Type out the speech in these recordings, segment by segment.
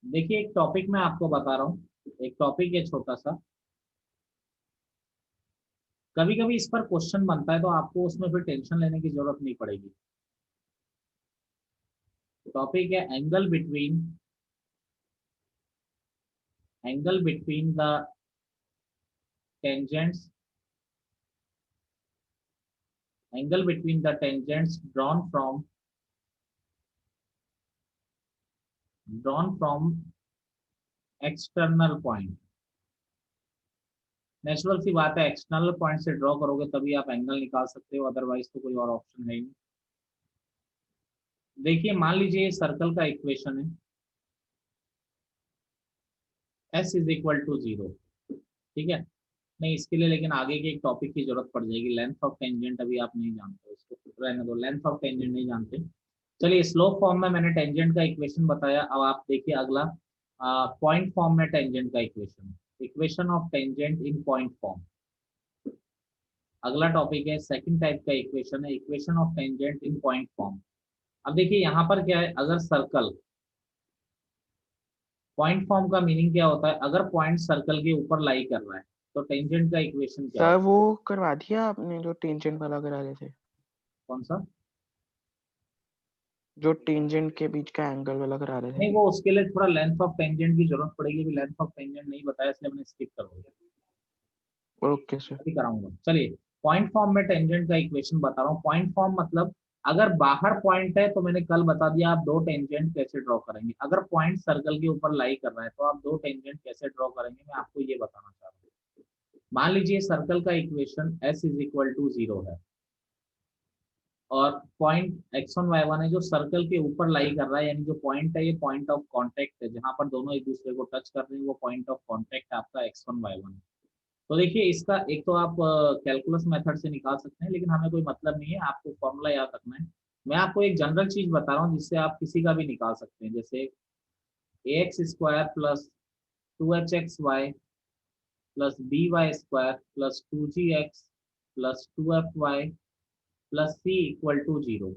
देखिए एक टॉपिक मैं आपको बता रहा हूँ, एक टॉपिक है छोटा सा। कभी कभी इस पर क्वेश्चन बनता है तो आपको उसमें फिर टेंशन लेने की जरूरत नहीं पड़ेगी। टॉपिक है angle between the tangents angle between the tangents drawn from external point. Natural सी बात है, एक्सटर्नल पॉइंट से ड्रॉ करोगे तभी आप एंगल निकाल सकते हो, अदरवाइज तो कोई और ऑप्शन है ही नहीं। देखिए मान लीजिए सर्कल का इक्वेशन है S = 0। ठीक है। नहीं इसके लिए लेकिन आगे के एक टॉपिक की जरूरत पड़ जाएगी, लेंथ ऑफ टेंजेंट अभी आप नहीं जानते, इसको रहने दो, लेंथ ऑफ टेंजेंट नहीं जानते। चलिए स्लोप फॉर्म में मैंने टेंजेंट का इक्वेशन बताया, अब आप देखिए अगला पॉइंट फॉर्म में टेंजेंट का equation, equation of tangent in point form. अगला टॉपिक है सेकंड टाइप का इक्वेशन है equation of tangent in point form. अब देखिए यहाँ पर क्या है, अगर सर्कल, पॉइंट फॉर्म का मीनिंग क्या होता है, अगर पॉइंट सर्कल के ऊपर लाई कर रहा है तो टेंजेंट का इक्वेशन क्या सर होता वो करवा दिया आपने जो टेंजेंट वाला करा रहे थे, है? कौन सा? जो टेंजेंट के बीच का एंगल वाला करा रहे थे। नहीं वो उसके लिए थोड़ा लेंथ ऑफ टेंजेंट की जरूरत पड़ेगी, अभी लेंथ ऑफ टेंजेंट नहीं बताया इसलिए मैंने स्किप कर दिया, ओके सर। अभी कराऊंगा। चलिए पॉइंट फॉर्म में टेंजेंट का इक्वेशन बता रहा हूँ। पॉइंट फॉर्म मतलब अगर बाहर पॉइंट है तो मैंने कल बता दिया आप दो टेंजेंट कैसे ड्रॉ करेंगे, अगर पॉइंट सर्कल के ऊपर लाई कर रहा है तो आप दो टेंजेंट कैसे ड्रॉ करेंगे, मैं आपको ये बताना चाह रहा हूँ। मान लीजिए सर्कल का इक्वेशन S = 0 है और पॉइंट x1 y1 है जो सर्कल के ऊपर लाई कर रहा है, यानी जो पॉइंट है ये पॉइंट ऑफ कांटेक्ट है, जहां पर दोनों एक दूसरे को टच कर रहे हैं वो पॉइंट ऑफ कांटेक्ट आपका x1 y1 है। तो देखिए इसका एक तो आप कैलकुलस मेथड से निकाल सकते हैं, लेकिन हमें कोई मतलब नहीं है, आपको फॉर्मूला याद रखना है। मैं आपको एक जनरल चीज बता रहा हूँ जिससे आप किसी का भी निकाल सकते हैं, जैसे ax² + 2hxy +by² + 2gx + 2fy + c = 0।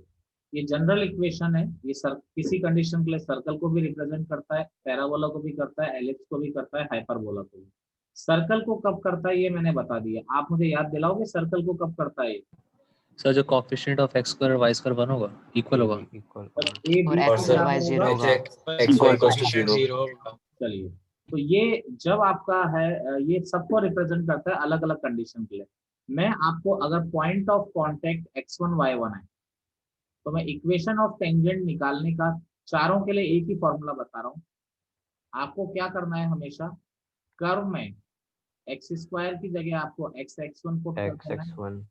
ये जनरल इक्वेशन है, ये किसी कंडीशन के लिए सर्कल को भी रिप्रेजेंट करता है, पैराबोला को भी करता है, एलिप्स को भी करता है, हाइपरबोला को भी। सर्कल को कब करता है ये मैंने बता दिया, आप मुझे याद दिलाओगे सर्कल को कब करता है? सर जो coefficient of x square y square 1 होगा, इक्वल होगा। इक्वल और ए और बी के एक्स और वाई बराबर होगा। जीरो होगा। x1 = 0। चलिए तो ये जब आपका है ये सबको रिप्रेजेंट करता है अलग अलग कंडीशन के लिए। मैं आपको अगर point of contact x1 y1 है तो मैं इक्वेशन ऑफ टेंजेंट निकालने का चारों के लिए एक ही फॉर्मूला बता रहा हूँ। आपको क्या करना है, हमेशा कर्व में x² की जगह आपको x1 पुट कर एक्स देना एक्स है, वन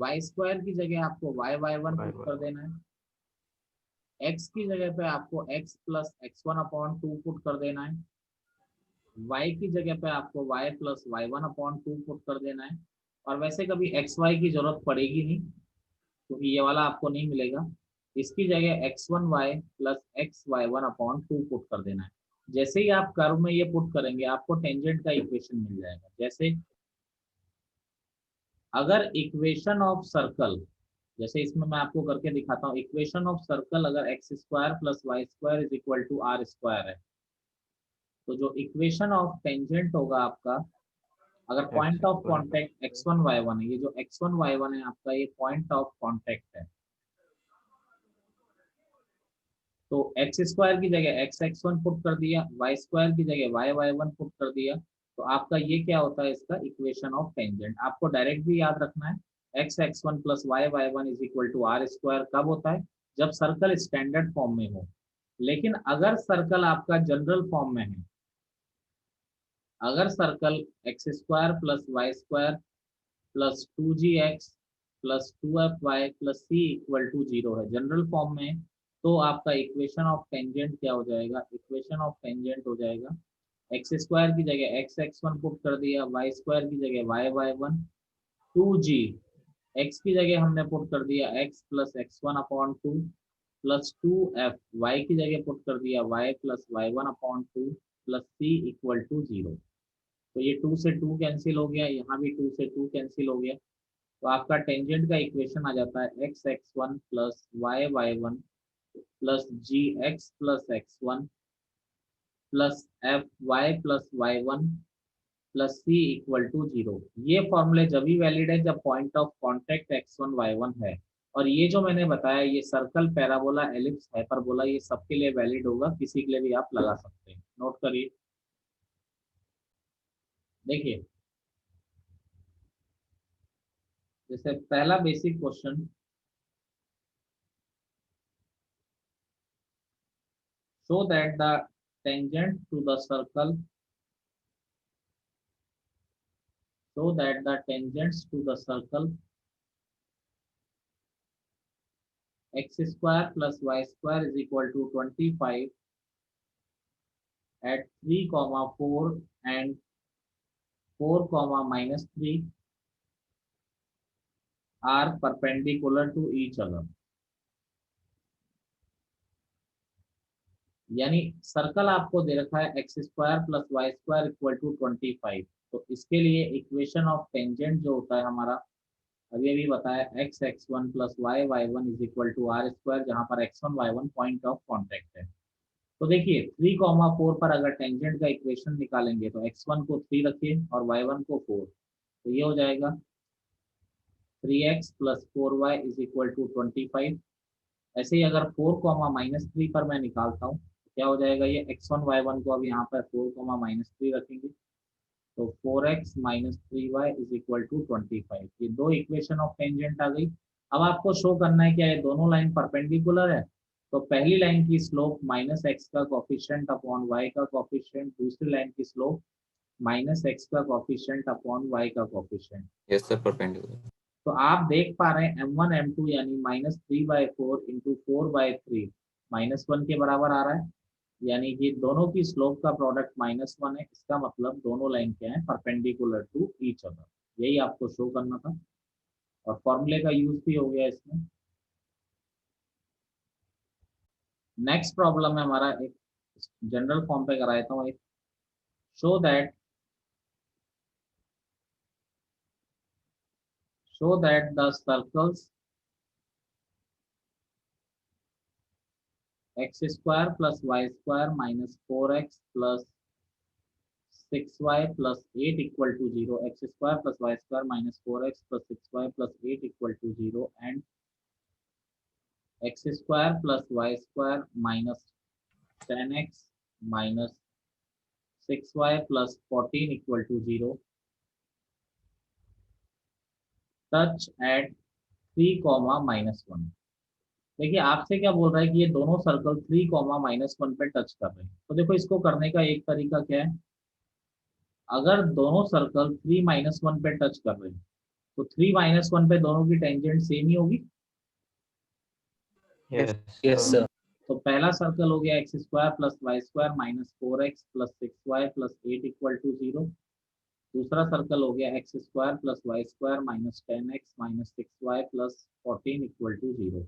y² की जगह आपको y1 वाई पुट कर वन। देना है, x की जगह पे आपको x + x1/2 पुट कर देना है, y की जगह पे आपको y + y1/2 पुट कर देना है। और वैसे कभी xy की जरूरत पड़ेगी नहीं क्योंकि ये वाला आपको नहीं मिलेगा, इसकी जगह x1y + xy1/2 पुट कर देना है। जैसे ही आप कर्व में ये पुट करेंगे आपको टेंजेंट का इक्वेशन मिल जाएगा। जैसे अगर इक्वेशन ऑफ सर्कल, जैसे इसमें मैं आपको करके दिखाता हूँ, इक्वेशन ऑफ सर्कल अगर x² + y² = r² है तो जो इक्वेशन ऑफ टेंजेंट होगा आपका, अगर x point of x one contact x1 y1 है, ये जो x1 y1 है आपका ये पॉइंट ऑफ कांटेक्ट है, तो x² की जगह x1 पुट कर दिया, y² की जगह y1 पुट कर दिया, तो आपका ये क्या होता है, इसका इक्वेशन ऑफ टेंजेंट। आपको डायरेक्ट भी याद रखना है, x1 + y1 = r² कब होता है, जब सर्कल स्टैंडर्ड फॉर्म में हो। लेकिन अगर सर्कल आपका जनरल फॉर्म में है, अगर circle x² + y² +2gx +2fy + c = 0 है, जनरल फॉर्म में, तो आपका इक्वेशन ऑफ टेंजेंट क्या हो जाएगा, इक्वेशन ऑफ टेंजेंट हो जाएगा x² की जगह x1 पुट कर दिया, y² की जगह y1, 2g, x की जगह हमने पुट कर दिया x + x1/2 +2f, y की जगह पुट कर दिया y + y1/2 c = 0। तो ये 2 से 2 कैंसिल हो गया, यहाँ भी 2 से 2 कैंसिल हो गया, तो आपका टेंजेंट का इक्वेशन आ जाता है x1 + y1 + gx + x1 plus F Y plus Y one plus C equal to 0। ये फॉर्मूले जब भी वैलिड है जब point of contact x1 y1 है। और ये जो मैंने बताया ये सर्कल, पैराबोला, एलिप्स, हाइपरबोला, ये सबके लिए वैलिड होगा, किसी के लिए भी आप लगा सकते हैं। नोट करिए। देखिए जैसे पहला basic question, show that the tangent to the circle so that the tangents to the circle x square plus y square is equal to 25 at 3 comma 4 and 4 comma minus 3 are perpendicular to each other। यानी circle आपको दे रखा है X square plus Y square equal to 25। तो इसके लिए equation of tangent जो होता है हमारा, अभी अभी बताया, X X one plus Y Y one is equal to are square, जहाँ पर X one Y one point of contact है। तो देखिए 3,4 पर अगर टेंजेंट का इक्वेशन निकालेंगे तो x1 को 3 रखिए और y1 को 4, तो ये हो जाएगा 3x plus 4y is equal to 25। ऐसे ही अगर 4 माइनस 3 पर मैं निकालता हूँ तो क्या हो जाएगा, ये x1 y1 को अब यहाँ पर 4 माइनस 3 रखेंगे तो 4x minus 3y is equal to 25। ये दो इक्वेशन ऑफ टेंजेंट आ गई। अब आपको शो करना है क्या ये दोनों लाइन परपेंडिकुलर है। तो पहली लाइन की स्लोप माइनस एक्स का कोफिशिएंट अपॉन वाई का कोफिशिएंट, दूसरी लाइन की स्लोप माइनस एक्स का कोफिशिएंट अपॉन वाई का कोफिशिएंट। Yes sir, perpendicular. तो आप देख पा रहे हैं m1 m2 यानी माइनस 3/4 इंटू 4/3 -1 के बराबर आ रहा है। यानी कि दोनों की स्लोप का प्रोडक्ट -1 है। इसका मतलब दोनों लाइन क्या है, परपेंडिकुलर टू ईच अदर। यही आपको शो करना था और फॉर्मूले का यूज भी हो गया इसमें। नेक्स्ट प्रॉब्लम है हमारा, एक जनरल फॉर्म पे करा देता हूँ। एक show that the circles X square plus Y square minus 4x plus 6y plus 8 equal to 0, X square plus Y square minus 4x plus 6y plus 8 equal to 0 and X square plus Y square minus 10x minus 6y plus 14 equal to 0 touch at 3, -1। देखिए आपसे क्या बोल रहा है कि ये दोनों circle 3, -1 पे टच कर रहे हैं। तो देखो इसको करने का एक तरीका क्या है, अगर दोनों सर्कल 3, -1 पे टच कर रहे हैं तो 3, -1 पे दोनों की टेंजेंट सेम ही होगी। Yes sir. तो पहला सर्कल हो गया X square plus Y square minus 4x plus 6y plus 8 equal to 0। दूसरा सर्कल हो गया X square plus Y square minus 10x minus 6y plus 14 equal to 0।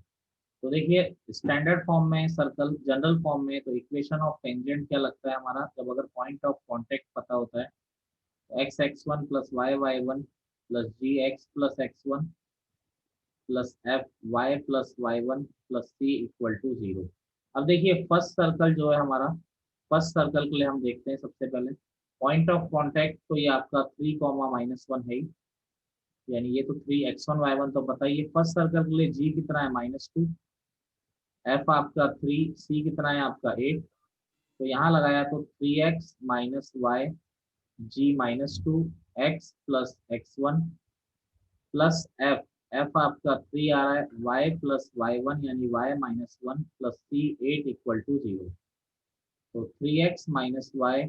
तो देखिए स्टैंडर्ड फॉर्म में सर्कल, जनरल फॉर्म में तो इक्वेशन ऑफ टेंजेंट क्या लगता है हमारा, जब अगर पॉइंट ऑफ कांटेक्ट पता होता है तो X x1 plus Y one plus G X plus x1 plus F Y plus Y one plus C equal to 0। अब देखिए फर्स्ट सर्कल जो है हमारा, फर्स्ट सर्कल के लिए हम देखते हैं सबसे पहले पॉइंट ऑफ कांटेक्ट। तो ये आपका 3, -1 है ही, यानी ये तो 3 x1 y1 तो बताइए। फर्स्ट सर्कल के लिए जी कितना है -2, एफ आपका 3, सी कितना है आपका 8। तो यहाँ लगाया तो 3x माइनस वाई जी -2 x plus x1 plus F, F आपका 3 आ रहा है, y प्लस y1 यानी y -1 plus C 8 equal to 0। तो 3x minus Y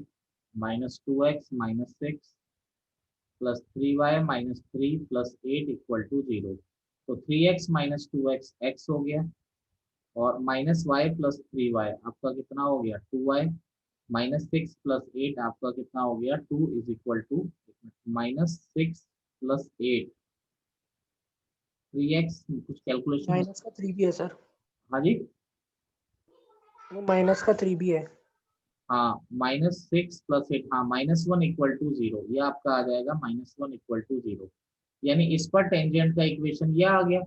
minus 2x minus 6 plus 3y minus 3 plus 8 equal to 0। तो 3x माइनस 2x x हो गया और minus Y plus 3y आपका कितना हो गया 2y माइनस 6 प्लस 8 आपका कितना हो गया 2 is equal to -6 plus 8। 3x कुछ कैलकुलेशन माइनस का 3 भी है सर, हाँ जी, वो माइनस का 3 भी है। हाँ -6 प्लस 8, हाँ -1 इक्वल टू 0, ये आपका आ जाएगा -1 इक्वल टू 0। यानी इस पर टेंजेंट का इक्वेशन ये आ गया।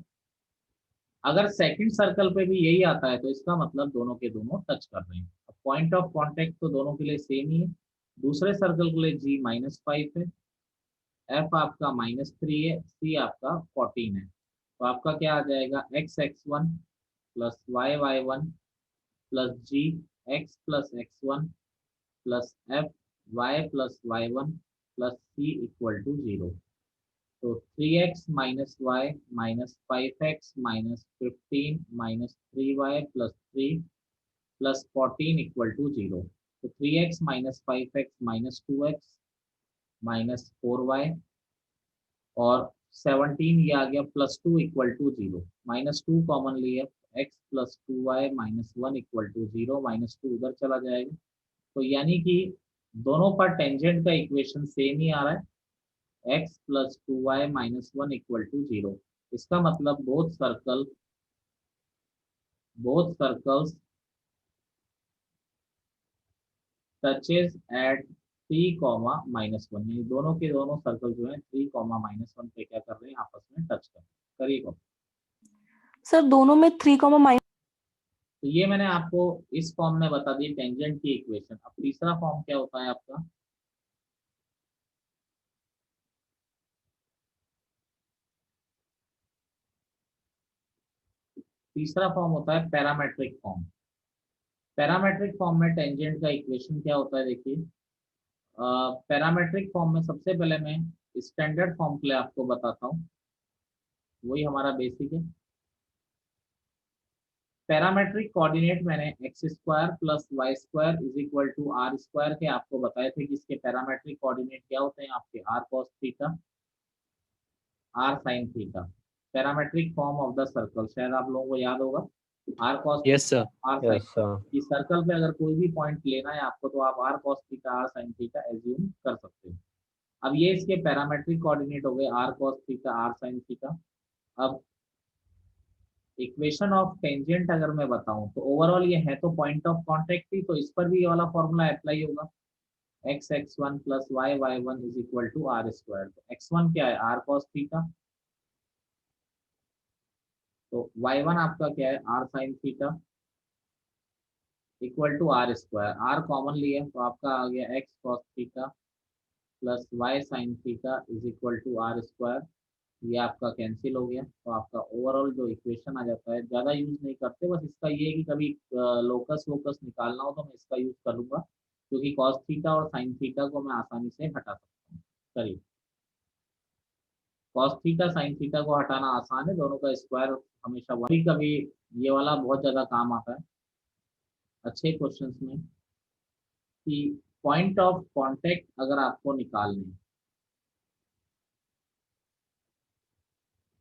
अगर सेकंड सर्कल पे भी यही आता है तो इसका मतलब दोनों के दोनों टच कर रहे हैं। अब पॉइंट ऑफ कॉन्टेक्ट तो दोनों के लिए सेम ही है। दूसरे सर्कल के लिए g -5 है, f आपका -3 है, c आपका 14 है। तो आपका क्या आ जाएगा, x(x1) plus y(y1) plus g x plus x1 plus f y plus y1 plus c equal to 0। तो 3x minus Y minus 5x minus 15 minus 3y plus 3 plus 14 equal to 0। तो 3x minus 5x minus 2x minus 4y और 17 ये आ गया plus 2 equal to 0। -2 common लिया, x plus 2y minus 1 equal to 0, -2 उधर चला जाएगा। तो यानी कि दोनों पर टेंजेंट का इक्वेशन सेम ही आ रहा है, x plus 2y minus 1 equal to 0। इसका मतलब बोथ सर्कल्स टचेस एट 3, -1, यानी दोनों के दोनों सर्कल जो है 3, -1 पे क्या कर रहे हैं, आपस में टच कर रहे हैं। करिए सर दोनों में 3, तो ये मैंने आपको इस फॉर्म में बता दी टेंजेंट की इक्वेशन। अब तीसरा फॉर्म क्या होता है आपका, तीसरा फॉर्म होता है पैरामेट्रिक फॉर्म। पैरामेट्रिक फॉर्म में टेंजेंट का इक्वेशन क्या होता है, देखिए पैरामेट्रिक फॉर्म में सबसे पहले मैं स्टैंडर्ड फॉर्म के लिए आपको बताता हूँ, वही हमारा बेसिक है। पैरामेट्रिक कोऑर्डिनेट मैंने x² plus y² is equal to r² के आपको बताए थे कि इसके पैरामेट्रिक कोऑर्डिनेट क्या होते हैं, आपके r cos theta r sin theta. Parametric form of the circle शायद आप लोगों को याद होगा, r cos yes sir. r sin। कि सर्कल पे अगर कोई भी पॉइंट लेना है आपको तो आप r cos theta r sin theta assume कर सकते हो। अब ये इसके पैरामेट्रिक कोऑर्डिनेट हो गए r cos theta r sin theta. अब इक्वेशन ऑफ टेंजेंट अगर मैं बताऊं तो ओवरऑल ये है तो पॉइंट ऑफ कांटेक्ट ही, तो इस पर भी ये वाला फॉर्मूला अप्लाई होगा, x(x1) plus y(y1) is equal to r²। तो x1 क्या है, r cos थीटा, तो y1 आपका क्या है, r sin theta equal to r²। r common लिया तो आपका आ गया x cos theta plus y sin theta is equal to r²। ये आपका कैंसिल हो गया, तो आपका ओवरऑल जो इक्वेशन आ जाता है, ज़्यादा यूज नहीं करते, बस इसका ये है कि कभी लोकस वोकस निकालना हो तो मैं इसका यूज करूंगा, क्योंकि कॉस थीटा और साइन थीटा को मैं आसानी से हटा सकता हूँ। चलिए, कॉस थीटा साइन थीटा को हटाना आसान है, दोनों का स्क्वायर हमेशा वही। कभी ये वाला बहुत ज़्यादा काम आता है अच्छे क्वेश्चंस में, कि पॉइंट ऑफ कांटेक्ट अगर आपको निकालने,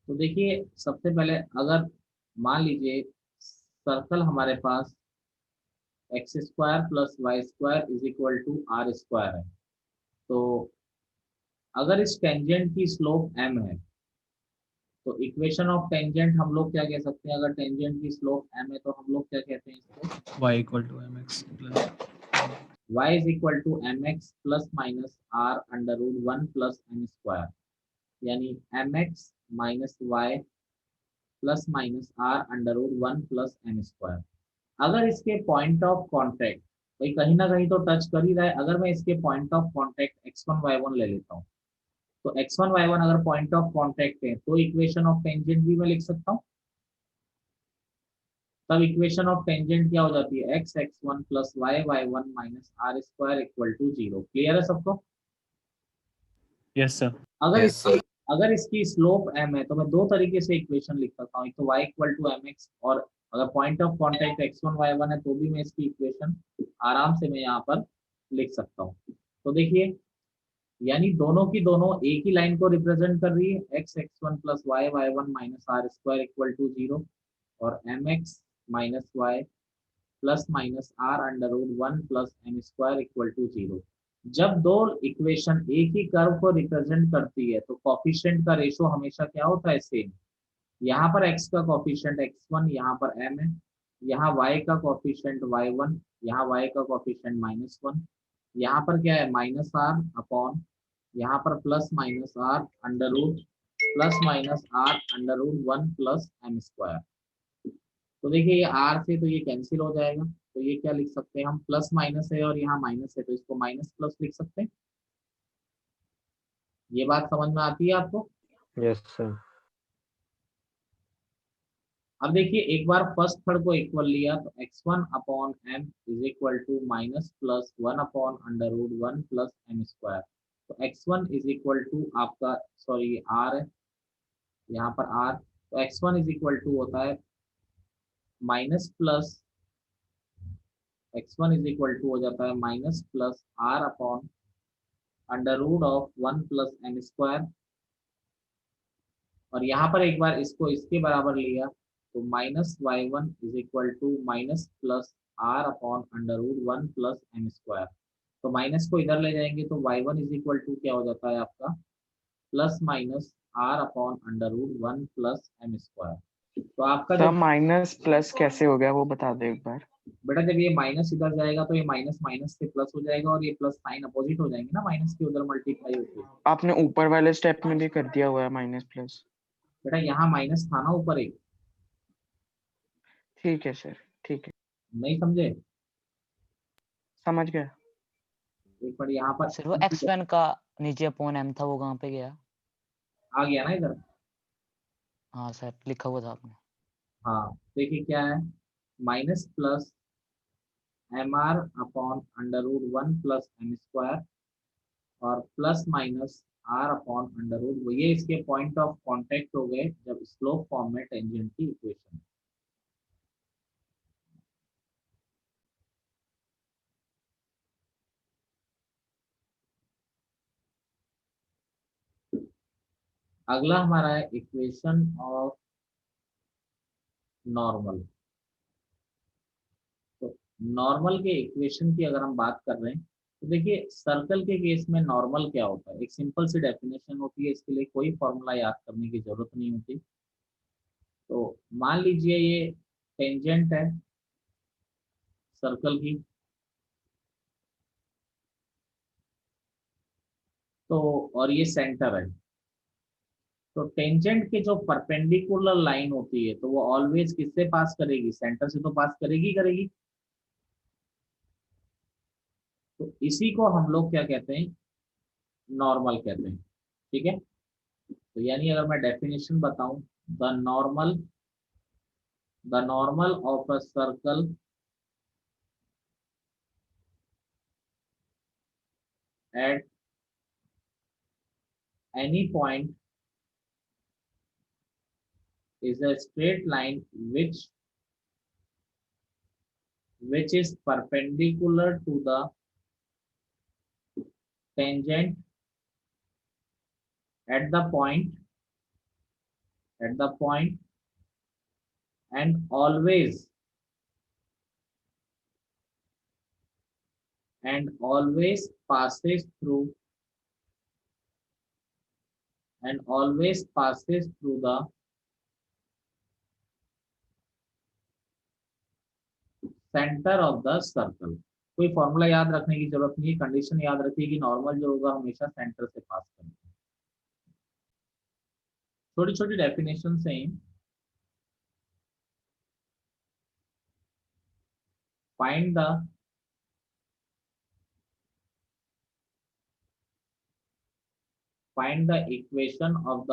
तो देखिए सबसे पहले अगर मान लीजिए सर्कल हमारे पास x² plus y² is equal to r² है, तो अगर इस टेंजेंट की स्लोप m है तो इक्वेशन ऑफ टेंजेंट हम लोग क्या कह सकते हैं, अगर टेंजेंट की स्लोप m है तो हम लोग क्या कहते हैं इसको, y equal to mx plus y is equal to mx plus minus r √1 plus m², यानी mx minus y plus minus r √1 plus m²। अगर इसके पॉइंट ऑफ कांटेक्ट भाई कहीं ना कहीं तो टच कर ही रहा है, अगर मैं इसके point of contact x1 y1 ले लेता हूँ, तो x1 y1 अगर पॉइंट ऑफ कांटेक्ट है तो इक्वेशन ऑफ टेंजेंट भी मैं लिख सकता हूँ। तब इक्वेशन ऑफ टेंजेंट क्या हो जाती है, x(x1) plus y(y1) minus r² equal to 0। Clear है सबको? Yes sir. अगर इसकी स्लोप m है तो मैं दो तरीके से इक्वेशन लिख सकता हूँ, एक तो y इक्वल टू mx, और अगर point of contact x1 y1 है तो भी मैं इसकी इक्वेशन आराम से मैं यहाँ पर लिख सकता हूँ। तो देखिए, यानी दोनों की दोनों एक ही लाइन को रिप्रेजेंट कर रही है, x(x1) plus y(y1) minus r² equal to 0 और mx minus y plus minus r √1 plus m² equal to 0। जब दो इक्वेशन एक ही कर्व को रिप्रेजेंट करती है तो कॉफिशिएंट का रेशो हमेशा क्या होता है, सेम। यहाँ पर x का कॉफिशिएंट x1, यहाँ पर m है, यहाँ y का कॉफिशिएंट y1, यहाँ y का कॉफिशिएंट -1, यहाँ पर क्या है माइनस r अपॉन, यहाँ पर plus minus r √ plus minus r √1 plus m²। तो देखिए ये r से तो ये कैंसिल हो जाएगा, तो ये क्या लिख सकते हैं हम, प्लस माइनस है और यहाँ माइनस है तो इसको माइनस प्लस लिख सकते हैं। ये बात समझ में आती है आपको? Yes sir. अब देखिए एक बार फर्स्ट थर्ड को इक्वल लिया तो x1 upon m is equal to minus plus 1 upon under root 1 plus m square. तो x1 इज इक्वल टू आपका, सॉरी r है यहाँ पर r, तो x1 इज इक्वल टू होता है minus plus, x1 is equal to हो जाता है minus plus r upon under root of 1 plus m square. और यहाँ पर एक बार इसको इसके बराबर लिया तो minus y1 is equal to minus plus r upon under root 1 plus m square. तो माइनस को इधर ले जाएंगे तो y1 इज इक्वल टू क्या हो जाता है आपका, plus minus r upon under root 1 plus m square. तो आपका सर जो माइनस प्लस कैसे हो गया वो बता दो एक बार। बेटा जब ये माइनस इधर जाएगा तो ये माइनस माइनस से प्लस हो जाएगा और ये प्लस साइन अपोजिट हो जाएंगे ना, माइनस के उधर मल्टीप्लाई होके। आपने ऊपर वाले स्टेप में भी कर दिया हुआ है माइनस प्लस। बेटा यहाँ माइनस था ना ऊपर एक, ठीक है सर, ठीक है, नहीं समझे? समझ गया। एक बार यहाँ पर सर वो x1 का नीचे अपॉन m था वो कहाँ पे गया? आ गया ना इधर। हाँ सर लिखा हुआ था आपने। हाँ देखिए क्या है, minus plus M R upon under root 1 plus m square और plus minus r upon under root, ये इसके पॉइंट ऑफ कांटेक्ट हो गए जब स्लोप फॉर्म में टेंजेंट की इक्वेशन। अगला हमारा है इक्वेशन ऑफ नॉर्मल। तो नॉर्मल के इक्वेशन की अगर हम बात कर रहे हैं तो देखिए सर्कल के केस में नॉर्मल क्या होता है, एक सिंपल सी डेफिनेशन होती है, इसके लिए कोई फॉर्मूला याद करने की जरूरत नहीं होती। तो मान लीजिए ये टेंजेंट है सर्कल की, तो और ये सेंटर है, तो टेंजेंट के जो परपेंडिकुलर लाइन होती है तो वो ऑलवेज किससे पास करेगी, सेंटर से तो पास करेगी करेगी। तो इसी को हम लोग क्या कहते हैं, नॉर्मल कहते हैं। ठीक है, तो यानी अगर मैं डेफिनेशन बताऊं, the normal of a circle at any point is a straight line which is perpendicular to the tangent at the point and always passes through the centre of the circle. कोई formula याद रखने की जरूरत नहीं है, condition याद रखिए कि नॉर्मल जो होगा हमेशा सेंटर से पास करेगा। छोटी छोटी डेफिनेशन से find the equation of the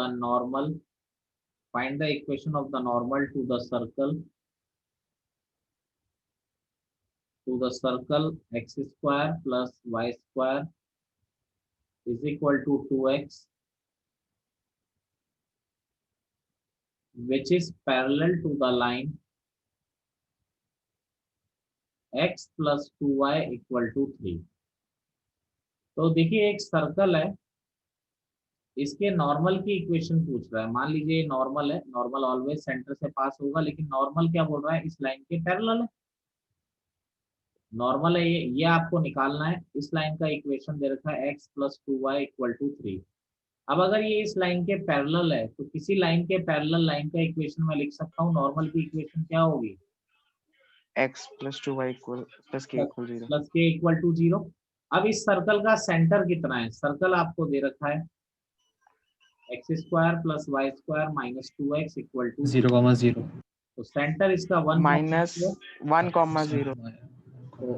normal to the circle x square plus y square is equal to 2x, which is parallel to the line x plus 2y equal to 3। तो देखिए एक circle है, इसके normal की equation पूछ रहा है। मान लीजिए नॉर्मल है, नॉर्मल ऑलवेज सेंटर से पास होगा, लेकिन नॉर्मल क्या बोल रहा है, इस लाइन के पैरेलल है। नॉर्मल है ये आपको निकालना है। इस लाइन का इक्वेशन दे रखा है x plus 2y equal to 3। अब अगर ये इस लाइन के पैरेलल है तो किसी लाइन के पैरेलल लाइन का इक्वेशन मैं लिख सकता हूँ, नॉर्मल की इक्वेशन क्या होगी, x plus 2y plus k equal to 0। अब इस सर्कल का सेंटर कितना है, सर्कल आपको दे रखा है x square plus y square minus 2x equal to 0,0। तो सेंटर इसका 1, -1,0 तो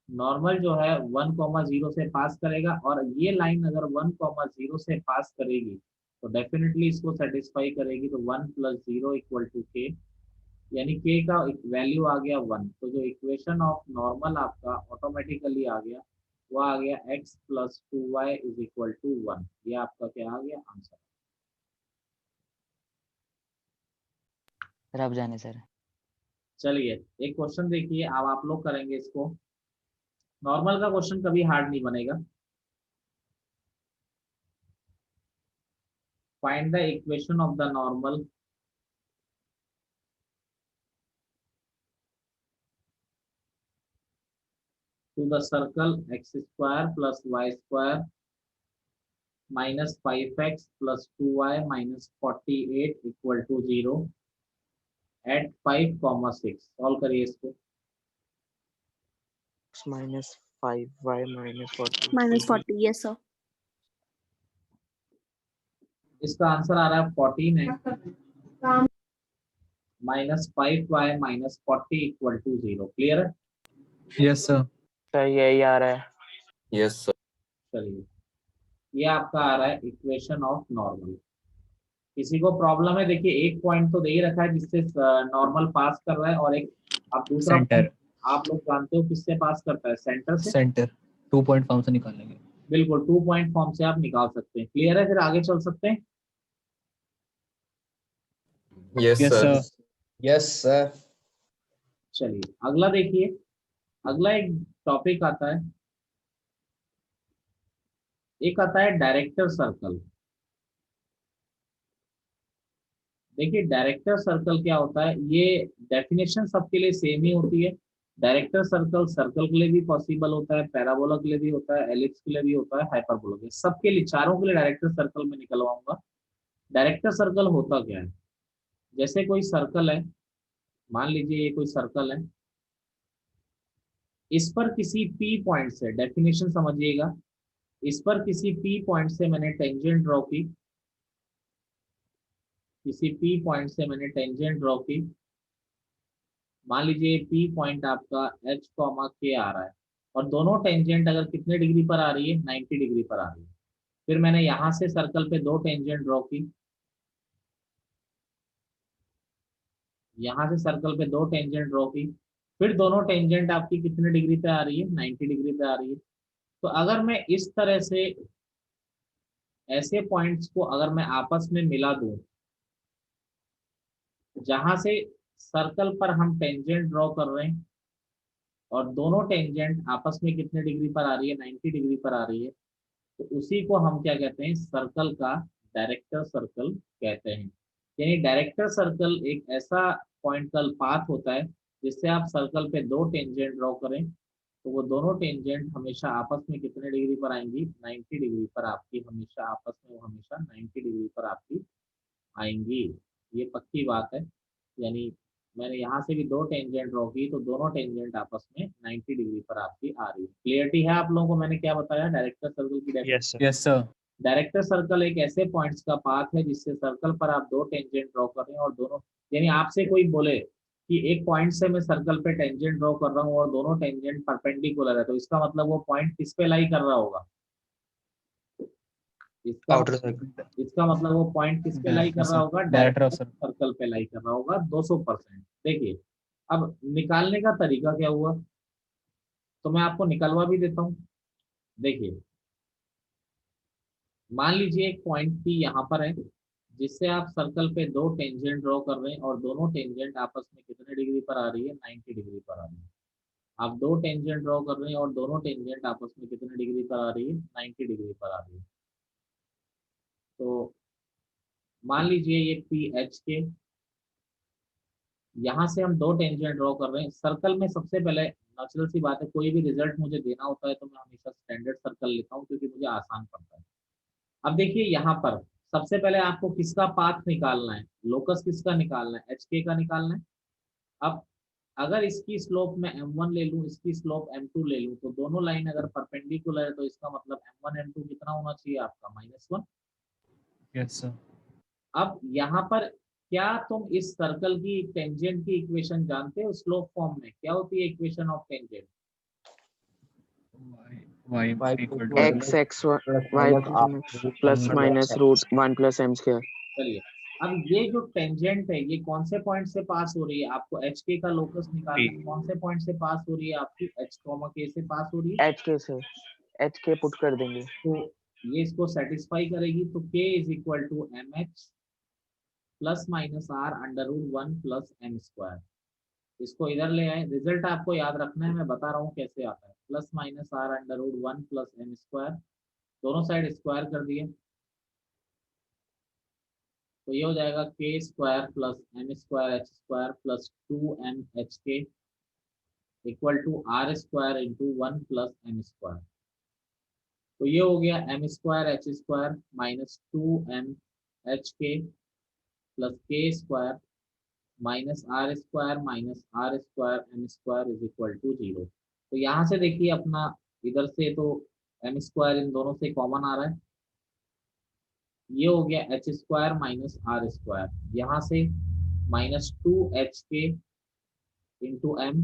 नॉर्मल जो है 1,0 से पास करेगा, और ये लाइन अगर 1,0 से पास करेगी तो डेफिनेटली इसको सेटिस्फाई करेगी। तो 1 + 0 = k, यानी k का वैल्यू आ गया 1। तो जो इक्वेशन ऑफ नॉर्मल आपका ऑटोमेटिकली आ गया, वो आ गया x + 2y = 1। ये आपका क्या आ गया आंसर। सर अब जाने सर। चलिए एक क्वेश्चन देखिए, अब आप लोग करेंगे इसको। नॉर्मल का क्वेश्चन कभी हार्ड नहीं बनेगा। Find the equation of the normal to the circle x² + y² -5x + 2y - 48 = 0 at 5, 6। Solve करिए इसको। -5y -40 -40, yes sir. इसका आंसर आ रहा है 14 है, -5y - 40 = 0। क्लियर है? Yes sir. सर यही आ रहा है। Yes sir. चलिए ये आपका आ रहा है इक्वेशन ऑफ नॉर्मल। किसी को प्रॉब्लम है? देखिए एक पॉइंट तो दे ही रखा है जिससे नॉर्मल पास कर रहा है, और एक आप दूसरा सेंटर। point आप लोग जानते हो किससे पास करता है? सेंटर से। सेंटर 2 पॉइंट फॉर्म से निकाल लेंगे। बिल्कुल 2 पॉइंट फॉर्म से आप निकाल सकते हैं। क्लियर है? फिर आगे चल सकते हैं। Yes yes sir. Sir. Yes sir. चलिए अगला देखिए, अगला एक टॉपिक आता है, एक आता है डायरेक्टर सर्कल। देखिए डायरेक्टर सर्कल क्या होता है, ये डेफिनेशन सबके लिए सेम ही होती है। डायरेक्टर सर्कल सर्कल के लिए भी पॉसिबल होता है, पैराबोला के लिए भी होता है, एलिप्स के लिए भी होता है, हाइपरबोला के लिए, सबके लिए, चारों के लिए डायरेक्टर सर्कल में निकलवाऊंगा। डायरेक्टर सर्कल होता क्या है? जैसे कोई सर्कल है, मान लीजिए ये कोई सर्कल है, इस पर किसी P पॉइंट से, डेफिनेशन समझिएगा, इस पर किसी P पॉइंट से मैंने टेंजेंट ड्रॉ की, किसी P पॉइंट से मैंने टेंजेंट ड्रॉ की। मान लीजिए P पॉइंट आपका H, K आ रहा है, और दोनों टेंजेंट अगर कितने डिग्री पर आ रही है? 90 डिग्री पर आ रही है। फिर मैंने यहाँ से सर्कल पे दो टेंजेंट ड्रॉ की, यहाँ से सर्कल पे दो टेंजेंट ड्रॉ की, फिर दोनों टेंजेंट आपकी कितने डिग्री पे आ रही है? 90 डिग्री पे आ रही है। तो अगर मैं इस तरह से ऐसे पॉइंट्स को अगर मैं आपस में मिला दूं, जहां से सर्कल पर हम टेंजेंट ड्रॉ कर रहे हैं और दोनों टेंजेंट आपस में कितने डिग्री पर आ रही है? 90 डिग्री पर आ रही है, तो उसी को हम क्या कहते हैं? सर्कल का डायरेक्टर सर्कल कहते हैं। यानी डायरेक्टर सर्कल एक ऐसा पॉइंटल पाथ होता है जिससे आप सर्कल पे दो टेंजेंट ड्रॉ करें, तो वो दोनों टेंजेंट हमेशा आपस में कितने डिग्री पर आएंगी? 90 डिग्री पर आपकी हमेशा आपस में, वो हमेशा 90 डिग्री पर आपकी आएंगी। ये पक्की बात है। यानी मैंने यहाँ से भी दो टेंजेंट ड्रॉ की, तो दोनों टेंजेंट आपस में 90 डिग्री पर आपकी आ रही है। क्लियरिटी है आप लोगों को? मैंने क्या बताया डायरेक्टर सर्कल की definition? Yes sir. Director circle एक ऐसे पॉइंट्स का पाथ है जिससे सर्कल पर आप दो टेंजेंट ड्रॉ कर रहे हैं, और दोनों, यानी आपसे कोई बोले कि एक पॉइंट से मैं सर्कल पे टेंजेंट ड्रॉ कर रहा हूँ और दोनों टेंजेंट परपेंडिकुलर है, तो इसका मतलब वो पॉइंट किस पे लाई कर रहा होगा? इसका मतलब वो पॉइंट किस पे लाई कर रहा होगा? डायरेक्टर डायरेक्टर सर्कल पे लाई कर रहा होगा 200%। देखिए अब निकालने का तरीका क्या हुआ, तो मैं आपको निकलवा भी देता हूँ। देखिए मान लीजिए एक पॉइंट P यहाँ पर है, जिससे आप सर्कल पे दो टेंजेंट ड्रॉ कर रहे हैं, और दोनों टेंजेंट आपस में कितने डिग्री पर आ रही है? 90 डिग्री पर आ रही है। आप दो टेंजेंट ड्रॉ कर रहे हैं और दोनों टेंजेंट आपस में कितने डिग्री पर आ रही है? 90 डिग्री पर आ रही है। तो मान लीजिए ये PH के, यहाँ से हम दो टेंजेंट ड्रॉ कर रहे हैं सर्कल में। सबसे पहले नेचुरल सी बात है, कोई भी रिजल्ट मुझे देना होता है तो मैं हमेशा स्टैंडर्ड सर्कल लेता हूँ, क्योंकि मुझे आसान पड़ता है। अब देखिए यहाँ पर सबसे पहले आपको किसका पाथ निकालना है? लोकस किसका निकालना है? HK का निकालना है। अब अगर इसकी स्लोप मैं M1 ले लूँ, इसकी स्लोप M2 ले लूँ, तो दोनों लाइन अगर परपेंडिकुलर है तो इसका मतलब M1 M2 कितना होना चाहिए आपका? -1। Yes sir. अब यहाँ पर क्या तुम इस सर्कल की टेंजेंट की इक्वेशन जानते हो स्लोप फॉर्म में? क्या होती है equation of tangent? y y equal to x x y plus minus root 1 plus m square. चलिए, अब ये जो टेंजेंट है ये कौन से पॉइंट से पास हो रही है? आपको एच के का लोकस निकालना है, कौन से पॉइंट से पास हो रही है आपकी? एच कॉमा के से पास हो रही है। h k से h k पुट कर देंगे तो ये इसको सेटिस्फाई करेगी, तो k is equal to m h plus minus are under root 1 plus M square. इसको इधर ले आए, रिजल्ट आपको याद रखना है, मैं बता रहा हूँ कैसे आता है। Plus minus are under root 1 plus M square, दोनों साइड स्क्वायर कर दिए, तो ये हो जाएगा K square plus M square H square plus 2m H K equal to are square into 1 plus M square. तो ये हो गया M square H square minus 2m H K plus के square minus are square M square is equal to 0। तो यहाँ से देखिए अपना इधर से तो एम स्क्वायर इन दोनों से कॉमन आ रहा है, ये हो गया h square minus are square, यहाँ से माइनस 2h के इंटू एम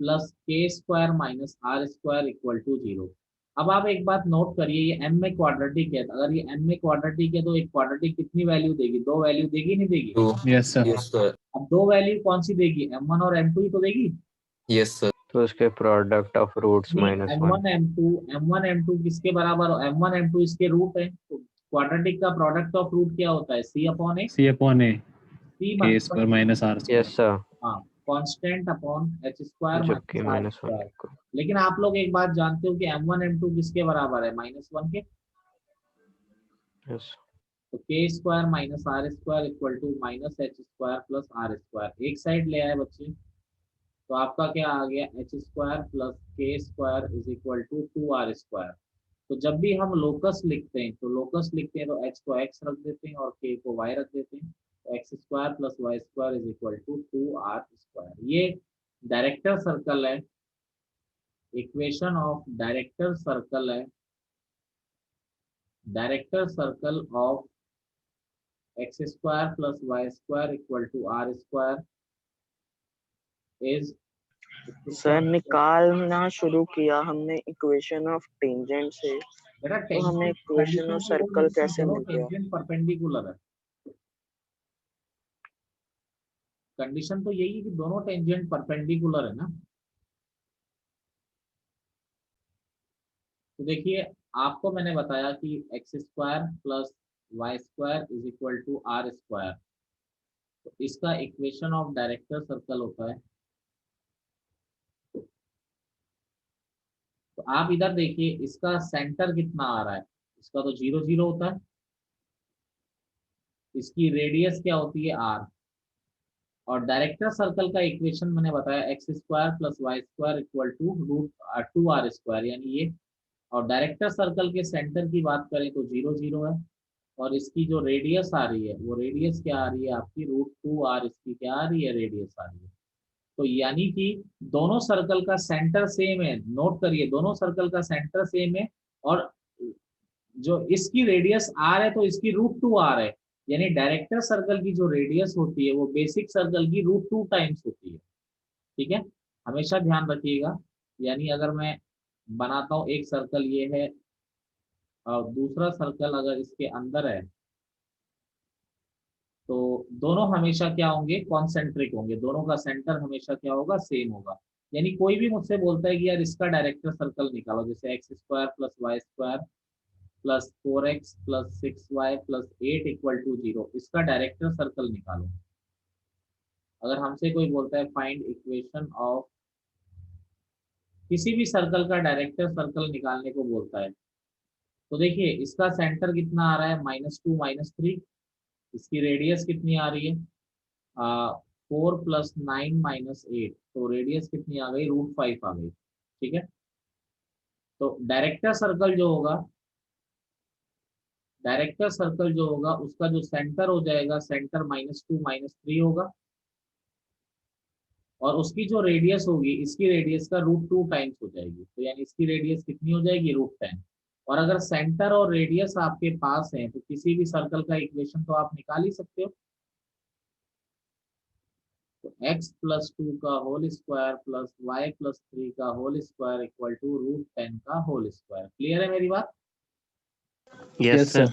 प्लस के square minus are square equal to 0। अब आप एक बात नोट करिए, ये m में क्वाड्रेटिक है, अगर ये m में क्वाड्रेटिक है तो एक क्वाड्रेटिक कितनी वैल्यू देगी? 2 वैल्यू देगी नहीं देगी? 2. yes sir Yes, sir. अब 2 वैल्यू कौन सी देगी? m1 और m2 ही तो देगी। Yes, sir. तो उसके product of roots minus 1 m1 m2 किसके बराबर हो? m1 m2 इसके रूट है, तो क्वाड्रेटिक का प्रोडक्ट ऑफ रूट क्या होता है? c upon a। c upon a c k square minus r square yes sir हाँ, कांस्टेंट अपॉन एच स्क्वायर जो कि माइनस आर माइनस 1 स्क्वायर। लेकिन आप लोग एक बात जानते हो कि m1 m2 किसके बराबर है? -1 के। यस तो k square minus are square equal to minus h square plus r square, एक साइड ले आए बच्चे, तो आपका क्या आ गया? एच स्क्वायर प्लस के square is equal to 2r square. तो जब भी हम लोकस लिखते हैं तो तो h को x रख देते हैं और k को y रख देते हैं, तो x square plus Y square is equal to 2r square. ये डायरेक्टर सर्कल है, इक्वेशन ऑफ डायरेक्टर सर्कल है, director circle of x square plus Y square equal to are square is. Sir निकालना शुरू किया हमने इक्वेशन ऑफ टेंजेंट से, बेटा तो हमें इक्वेशन ऑफ सर्कल कैसे मिल गया? टेंजेंट परपेंडिकुलर है। कंडीशन तो यही है कि दोनों टेंजेंट परपेंडिकुलर है ना। तो देखिए, आपको मैंने बताया कि x square plus Y square is equal to are square, तो इसका इक्वेशन ऑफ डायरेक्टर सर्कल होता है। तो आप इधर देखिए, इसका सेंटर कितना आ रहा है? इसका तो 0 0 होता है, इसकी रेडियस क्या होती है? r। और डायरेक्टर सर्कल का इक्वेशन मैंने बताया x square plus Y square equal to root 2r square, यानी ये। और डायरेक्टर सर्कल के सेंटर की बात करें तो 0 0 है, और इसकी जो रेडियस आ रही है वो रेडियस क्या आ रही है आपकी? √2r। इसकी क्या आ रही है? रेडियस आ रही है। तो यानी कि दोनों सर्कल का सेंटर सेम है, नोट करिए, दोनों सर्कल का सेंटर सेम है, और जो इसकी रेडियस r है तो इसकी √2r है, यानी डायरेक्टर सर्कल की जो रेडियस होती है वो बेसिक सर्कल की √2 टाइम्स होती है। ठीक है, हमेशा ध्यान रखिएगा। यानी अगर मैं बनाता हूँ एक सर्कल ये है, और दूसरा सर्कल अगर इसके अंदर है, तो दोनों हमेशा क्या होंगे? कॉन्सेंट्रिक होंगे, दोनों का सेंटर हमेशा क्या होगा? सेम होगा। यानी कोई भी मुझसे बोलता है कि यार इसका डायरेक्टर सर्कल निकालो, जैसे x square plus Y square plus 4x plus 6y plus 8 equal to 0, इसका डायरेक्टर सर्कल निकालो। अगर हमसे कोई बोलता है फाइंड इक्वेशन ऑफ, किसी भी सर्कल का डायरेक्टर सर्कल निकालने को बोलता है, तो देखिए इसका सेंटर कितना आ रहा है? -2 -3। इसकी रेडियस कितनी आ रही है? 4 + 9 - 8, तो रेडियस कितनी आ गई? √5 आ गई। ठीक है, तो डायरेक्टर सर्कल जो होगा, डायरेक्टर सर्कल जो होगा उसका जो सेंटर हो जाएगा, सेंटर -2 -3 होगा, और उसकी जो रेडियस होगी, इसकी रेडियस का √2 टाइम्स हो जाएगी, तो यानी इसकी रेडियस कितनी हो जाएगी? √10। और अगर सेंटर और रेडियस आपके पास है तो किसी भी सर्कल का इक्वेशन तो आप निकाल ही सकते हो। तो x प्लस 2 का whole square plus y plus 3 का होल स्क्वायर इक्वल टू √10 का होल स्क्वायर। क्लियर है मेरी बात? Yes sir.